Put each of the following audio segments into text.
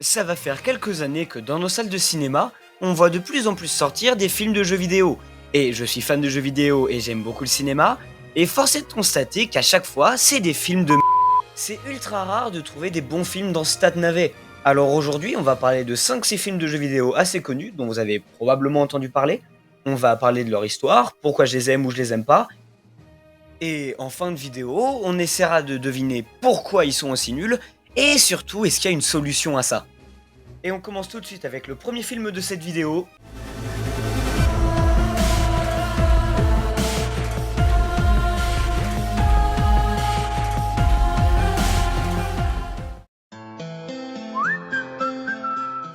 Ça va faire quelques années que dans nos salles de cinéma, on voit de plus en plus sortir des films de jeux vidéo. Et je suis fan de jeux vidéo et j'aime beaucoup le cinéma, et force est de constater qu'à chaque fois, c'est des films de C'est ultra rare de trouver des bons films dans ce tas de navets. Alors aujourd'hui, on va parler de 5-6 films de jeux vidéo assez connus, dont vous avez probablement entendu parler. On va parler de leur histoire, pourquoi je les aime ou je les aime pas. Et en fin de vidéo, on essaiera de deviner pourquoi ils sont aussi nuls, et surtout, est-ce qu'il y a une solution à ça. Et on commence tout de suite avec le premier film de cette vidéo.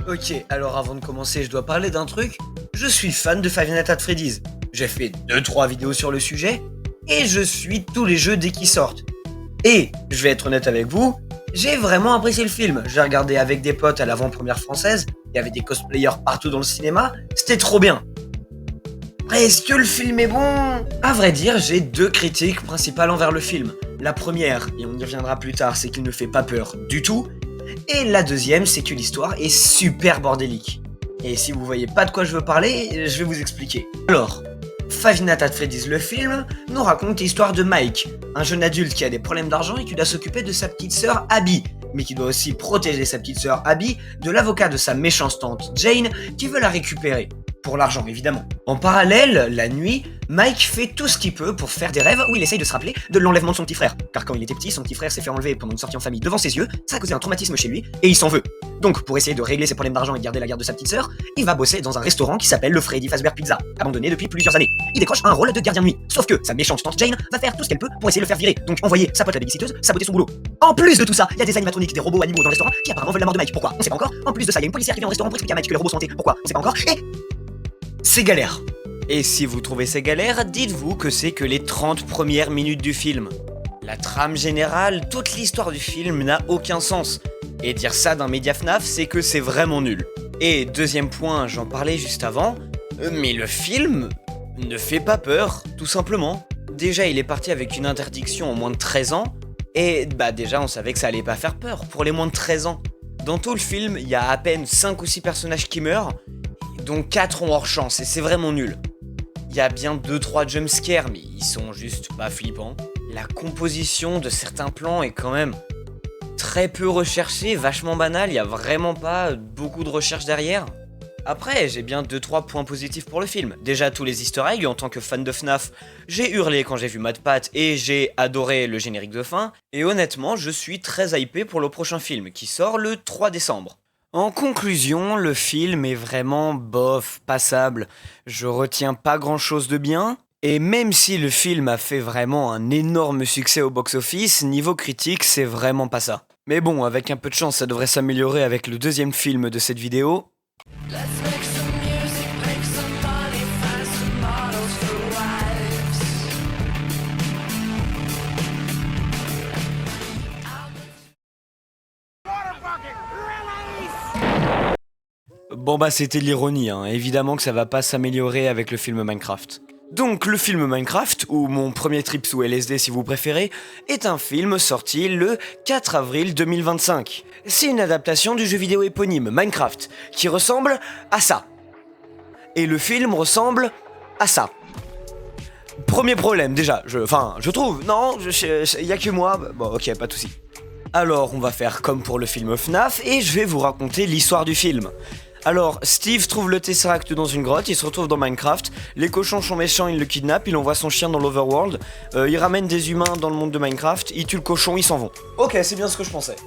Ok, alors avant de commencer, je dois parler d'un truc. Je suis fan de Five Nights at Freddy's. J'ai fait 2-3 vidéos sur le sujet, et je suis tous les jeux dès qu'ils sortent. Et, je vais être honnête avec vous, j'ai vraiment apprécié le film. J'ai regardé avec des potes à l'avant-première française, il y avait des cosplayers partout dans le cinéma, c'était trop bien. Après, est-ce que le film est bon? À vrai dire, j'ai deux critiques principales envers le film. La première, et on y reviendra plus tard, c'est qu'il ne fait pas peur du tout. Et la deuxième, c'est que l'histoire est super bordélique. Et si vous voyez pas de quoi je veux parler, je vais vous expliquer. Alors, Five Nights at Freddy's, le film, nous raconte l'histoire de Mike, un jeune adulte qui a des problèmes d'argent et qui doit s'occuper de sa petite sœur Abby, mais qui doit aussi protéger sa petite sœur Abby de l'avocat de sa méchante tante Jane qui veut la récupérer. Pour l'argent, évidemment. En parallèle, la nuit, Mike fait tout ce qu'il peut pour faire des rêves où il essaye de se rappeler de l'enlèvement de son petit frère. Car quand il était petit, son petit frère s'est fait enlever pendant une sortie en famille devant ses yeux, ça a causé un traumatisme chez lui, et il s'en veut. Donc, pour essayer de régler ses problèmes d'argent et de garder la garde de sa petite sœur, il va bosser dans un restaurant qui s'appelle le Freddy Fazbear Pizza, abandonné depuis plusieurs années. Il décroche un rôle de gardien de nuit, sauf que sa méchante tante Jane va faire tout ce qu'elle peut pour essayer de le faire virer, donc envoyer sa pote la babysitteuse saboter son boulot. En plus de tout ça, il y a des animatroniques, des robots animaux dans le restaurant qui apparemment veulent la mort de Mike. Pourquoi? On sait pas encore. En plus de ça, il y a une policière qui vient au restaurant pour expliquer à Mike que les robots sont hantés. Pourquoi? On sait pas encore. Et c'est galère. Et si vous trouvez c'est galère, dites-vous que c'est que les 30 premières minutes du film. La trame générale, toute l'histoire du film n'a aucun sens. Et dire ça d'un média FNAF, c'est que c'est vraiment nul. Et deuxième point, j'en parlais juste avant, mais le film ne fait pas peur, tout simplement. Déjà, il est parti avec une interdiction en moins de 13 ans, et déjà on savait que ça allait pas faire peur pour les moins de 13 ans. Dans tout le film, il y a à peine 5 ou 6 personnages qui meurent, dont 4 ont hors chance, et c'est vraiment nul. Il y a bien 2-3 jumpscares, mais ils sont juste pas flippants. La composition de certains plans est quand même très peu recherchée, vachement banale, il y a vraiment pas beaucoup de recherche derrière. Après, j'ai bien 2-3 points positifs pour le film. Déjà, tous les easter eggs, en tant que fan de FNAF, j'ai hurlé quand j'ai vu MatPat et j'ai adoré le générique de fin. Et honnêtement, je suis très hypé pour le prochain film, qui sort le 3 décembre. En conclusion, le film est vraiment bof, passable. Je retiens pas grand chose de bien. Et même si le film a fait vraiment un énorme succès au box-office, niveau critique, c'est vraiment pas ça. Mais bon, avec un peu de chance, ça devrait s'améliorer avec le deuxième film de cette vidéo. Bon c'était de l'ironie, hein. Évidemment que ça va pas s'améliorer avec le film Minecraft. Donc le film Minecraft, ou mon premier trip sous LSD si vous préférez, est un film sorti le 4 avril 2025. C'est une adaptation du jeu vidéo éponyme Minecraft, qui ressemble à ça. Et le film ressemble à ça. Premier problème déjà, je trouve, non, y a que moi, bon ok, pas de soucis. Alors on va faire comme pour le film FNAF et je vais vous raconter l'histoire du film. Alors, Steve trouve le Tesseract dans une grotte, il se retrouve dans Minecraft, les cochons sont méchants, il le kidnappe, il envoie son chien dans l'Overworld, il ramène des humains dans le monde de Minecraft, il tue le cochon, ils s'en vont. Ok, c'est bien ce que je pensais.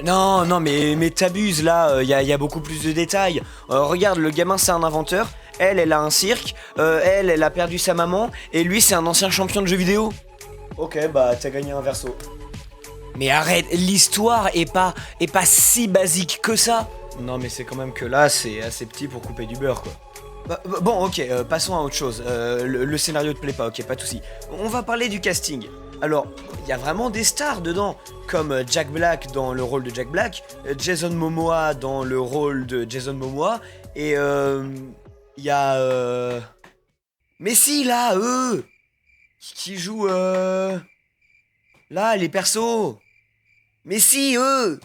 Non, mais t'abuses là, y a beaucoup plus de détails. Regarde, le gamin c'est un inventeur, elle a un cirque, elle a perdu sa maman, et lui c'est un ancien champion de jeux vidéo. Ok, t'as gagné un verso. Mais arrête, l'histoire est pas si basique que ça. Non mais c'est quand même que là c'est assez petit pour couper du beurre quoi. Bon ok, passons à autre chose. Le scénario te plaît pas, ok, pas de soucis. On va parler du casting. Alors, il y a vraiment des stars dedans, comme Jack Black dans le rôle de Jack Black, Jason Momoa dans le rôle de Jason Momoa, et il y a... Mais si là, eux qui jouent... Là, les persos. Mais si, eux.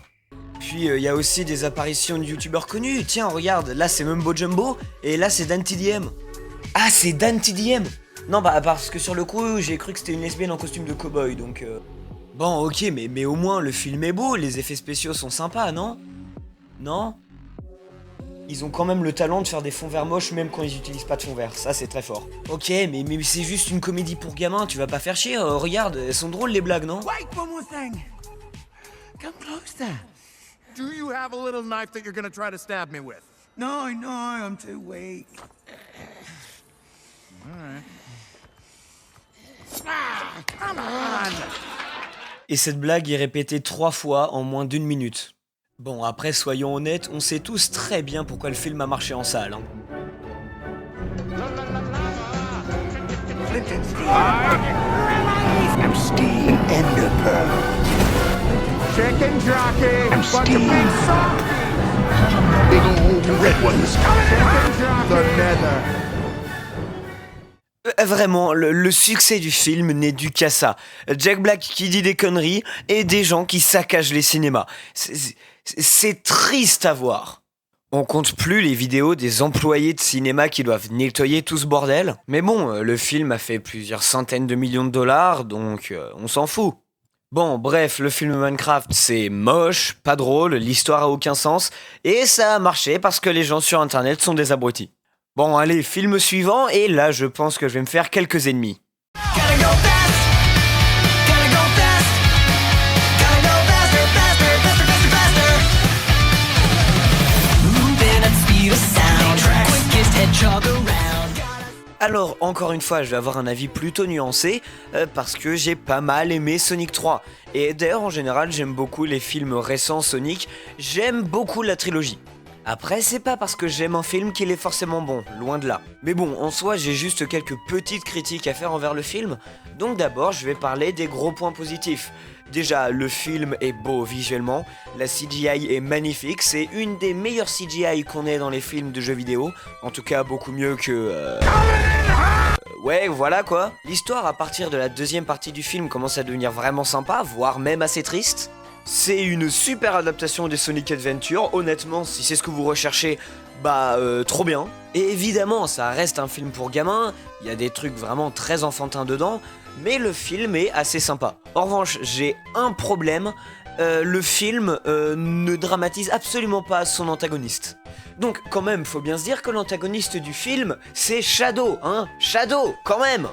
Puis il y a aussi des apparitions de youtubeurs connus. Tiens, regarde, là c'est Mumbo Jumbo et là c'est Dan TDM. Ah, c'est Dan TDM. Non, bah parce que sur le coup, j'ai cru que c'était une lesbienne en costume de cow-boy, donc Bon, ok, mais au moins le film est beau, les effets spéciaux sont sympas, non? Non? Ils ont quand même le talent de faire des fonds verts moches même quand ils utilisent pas de fond vert, ça c'est très fort. Ok, mais c'est juste une comédie pour gamins, tu vas pas faire chier, regarde, elles sont drôles les blagues, non? Wait, one more thing. Come closer. Do you have a little knife that you're gonna try to stab me with? No, I'm too weak. Come on! Et cette blague est répétée 3 fois en moins d'1 minute. Bon, après, soyons honnêtes, on sait tous très bien pourquoi le film a marché en salle. Hein. Flint and Steel. I'm Steel Ender Pearl. Chicken jockey! I'm Bunch of Steve. big softies! Big old red ones. Chicken jockey! The nether! Vraiment, le succès du film n'est dû qu'à ça. Jack Black qui dit des conneries et des gens qui saccagent les cinémas. C'est triste à voir. On compte plus les vidéos des employés de cinéma qui doivent nettoyer tout ce bordel. Mais bon, le film a fait plusieurs centaines de millions de dollars, donc on s'en fout. Bon, bref, le film Minecraft, c'est moche, pas drôle, l'histoire a aucun sens, et ça a marché parce que les gens sur internet sont des abrutis. Bon, allez, film suivant, et là, je pense que je vais me faire quelques ennemis. Alors, encore une fois, je vais avoir un avis plutôt nuancé, parce que j'ai pas mal aimé Sonic 3. Et d'ailleurs, en général, j'aime beaucoup les films récents Sonic, j'aime beaucoup la trilogie. Après, c'est pas parce que j'aime un film qu'il est forcément bon, loin de là. Mais bon, en soi, j'ai juste quelques petites critiques à faire envers le film, donc d'abord, je vais parler des gros points positifs. Déjà, le film est beau visuellement, la CGI est magnifique, c'est une des meilleures CGI qu'on ait dans les films de jeux vidéo, en tout cas beaucoup mieux que... Ouais, voilà quoi. L'histoire à partir de la deuxième partie du film commence à devenir vraiment sympa, voire même assez triste. C'est une super adaptation des Sonic Adventure, honnêtement, si c'est ce que vous recherchez, trop bien. Et évidemment, ça reste un film pour gamins, il y a des trucs vraiment très enfantins dedans, mais le film est assez sympa. En revanche, j'ai un problème, le film ne dramatise absolument pas son antagoniste. Donc quand même, faut bien se dire que l'antagoniste du film, c'est Shadow, hein, Shadow, quand même.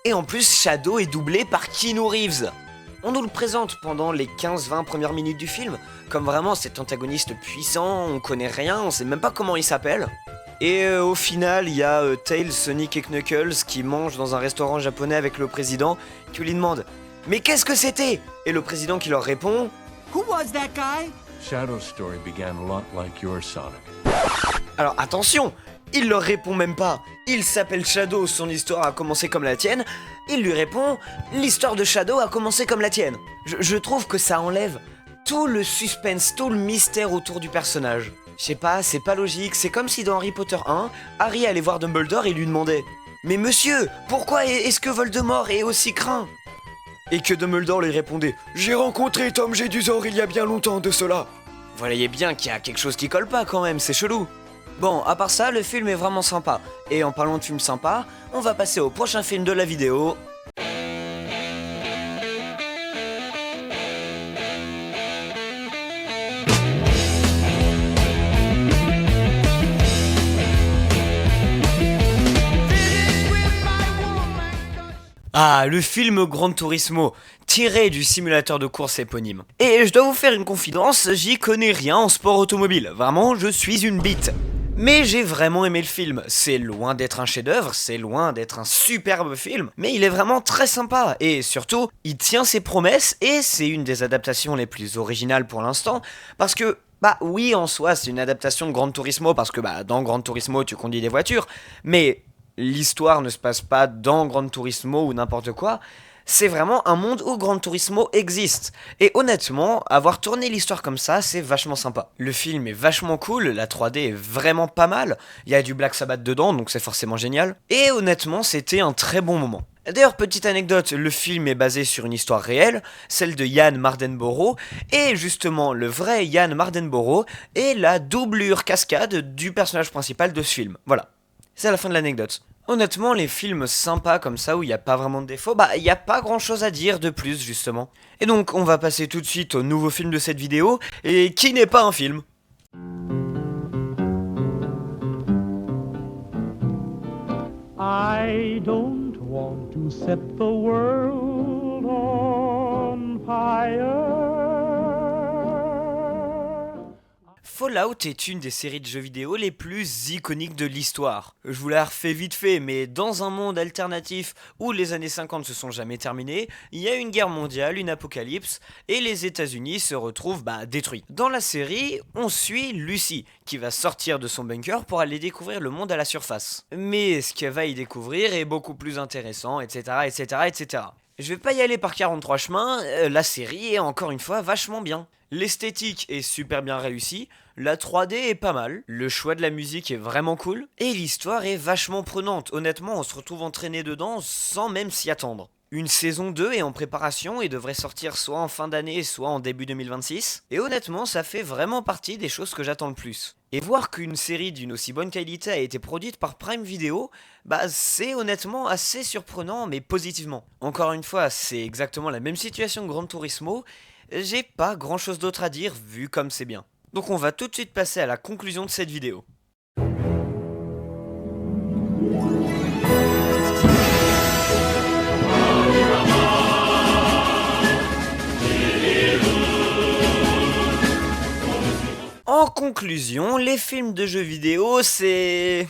Et en plus, Shadow est doublé par Keanu Reeves. On nous le présente pendant les 15-20 premières minutes du film, comme vraiment cet antagoniste puissant, on connaît rien, on sait même pas comment il s'appelle. Et au final, il y a Tails, Sonic et Knuckles qui mangent dans un restaurant japonais avec le président, qui lui demande « Mais qu'est-ce que c'était ?» Et le président qui leur répond « Who was that guy? Shadow's story began a lot like yours, Sonic. Alors attention, il leur répond même pas. Il s'appelle Shadow, son histoire a commencé comme la tienne. Il lui répond, l'histoire de Shadow a commencé comme la tienne. Je trouve que ça enlève tout le suspense, tout le mystère autour du personnage. Je sais pas, c'est pas logique. C'est comme si dans Harry Potter 1, Harry allait voir Dumbledore et lui demandait « Mais monsieur, pourquoi est-ce que Voldemort est aussi craint ?» Et que Dumbledore lui répondait « J'ai rencontré Tom Jedusor il y a bien longtemps de cela. » Vous voyez bien qu'il y a quelque chose qui colle pas quand même, c'est chelou. Bon, à part ça, le film est vraiment sympa. Et en parlant de film sympa, on va passer au prochain film de la vidéo. Ah, le film Gran Turismo, tiré du simulateur de course éponyme. Et je dois vous faire une confidence, j'y connais rien en sport automobile. Vraiment, je suis une bite. Mais j'ai vraiment aimé le film. C'est loin d'être un chef-d'œuvre, c'est loin d'être un superbe film, mais il est vraiment très sympa. Et surtout, il tient ses promesses et c'est une des adaptations les plus originales pour l'instant, parce que oui, en soi, c'est une adaptation de Gran Turismo, parce que dans Gran Turismo, tu conduis des voitures, mais l'histoire ne se passe pas dans Gran Turismo ou n'importe quoi, c'est vraiment un monde où Gran Turismo existe. Et honnêtement, avoir tourné l'histoire comme ça, c'est vachement sympa. Le film est vachement cool, la 3D est vraiment pas mal, il y a du Black Sabbath dedans, donc c'est forcément génial. Et honnêtement, c'était un très bon moment. D'ailleurs, petite anecdote, le film est basé sur une histoire réelle, celle de Jan Mardenborough, et justement, le vrai Jan Mardenborough est la doublure cascade du personnage principal de ce film. Voilà, c'est la fin de l'anecdote. Honnêtement, les films sympas comme ça, où il n'y a pas vraiment de défauts, il n'y a pas grand chose à dire de plus, justement. Et donc, on va passer tout de suite au nouveau film de cette vidéo, et qui n'est pas un film. I don't want to set the world on fire. Fallout est une des séries de jeux vidéo les plus iconiques de l'histoire. Je vous la refais vite fait, mais dans un monde alternatif où les années 50 se sont jamais terminées, il y a une guerre mondiale, une apocalypse, et les États-Unis se retrouvent détruits. Dans la série, on suit Lucy, qui va sortir de son bunker pour aller découvrir le monde à la surface. Mais ce qu'elle va y découvrir est beaucoup plus intéressant, etc., etc., etc. Je vais pas y aller par 43 chemins, la série est encore une fois vachement bien. L'esthétique est super bien réussie, la 3D est pas mal, le choix de la musique est vraiment cool, et l'histoire est vachement prenante. Honnêtement, on se retrouve entraîné dedans sans même s'y attendre. Une saison 2 est en préparation et devrait sortir soit en fin d'année, soit en début 2026. Et honnêtement, ça fait vraiment partie des choses que j'attends le plus. Et voir qu'une série d'une aussi bonne qualité a été produite par Prime Video, c'est honnêtement assez surprenant, mais positivement. Encore une fois, c'est exactement la même situation que Gran Turismo. J'ai pas grand chose d'autre à dire, vu comme c'est bien. Donc on va tout de suite passer à la conclusion de cette vidéo. En conclusion, les films de jeux vidéo, c'est...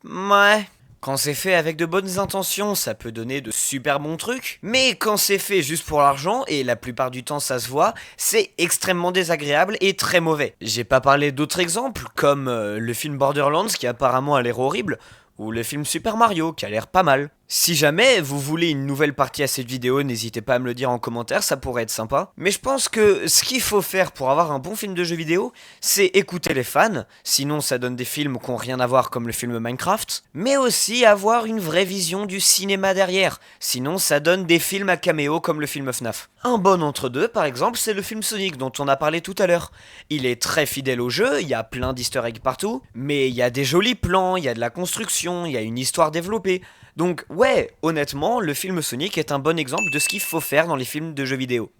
Ouais... Quand c'est fait avec de bonnes intentions, ça peut donner de super bons trucs, mais quand c'est fait juste pour l'argent, et la plupart du temps ça se voit, c'est extrêmement désagréable et très mauvais. J'ai pas parlé d'autres exemples, comme le film Borderlands qui apparemment a l'air horrible, ou le film Super Mario qui a l'air pas mal. Si jamais vous voulez une nouvelle partie à cette vidéo, n'hésitez pas à me le dire en commentaire, ça pourrait être sympa. Mais je pense que ce qu'il faut faire pour avoir un bon film de jeu vidéo, c'est écouter les fans, sinon ça donne des films qui n'ont rien à voir comme le film Minecraft, mais aussi avoir une vraie vision du cinéma derrière, sinon ça donne des films à caméo comme le film FNAF. Un bon entre-deux par exemple, c'est le film Sonic dont on a parlé tout à l'heure. Il est très fidèle au jeu, il y a plein d'easter eggs partout, mais il y a des jolis plans, il y a de la construction, il y a une histoire développée. Donc ouais, honnêtement, le film Sonic est un bon exemple de ce qu'il faut faire dans les films de jeux vidéo.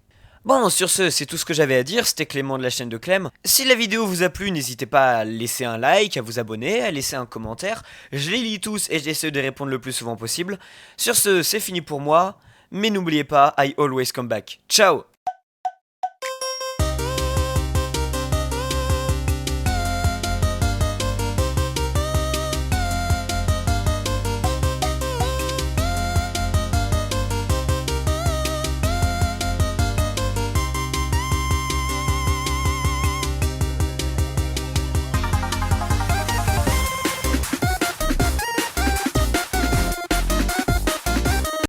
Bon, sur ce, c'est tout ce que j'avais à dire, c'était Clément de la chaîne de Clem. Si la vidéo vous a plu, n'hésitez pas à laisser un like, à vous abonner, à laisser un commentaire. Je les lis tous et j'essaie de répondre le plus souvent possible. Sur ce, c'est fini pour moi, mais n'oubliez pas, I always come back. Ciao!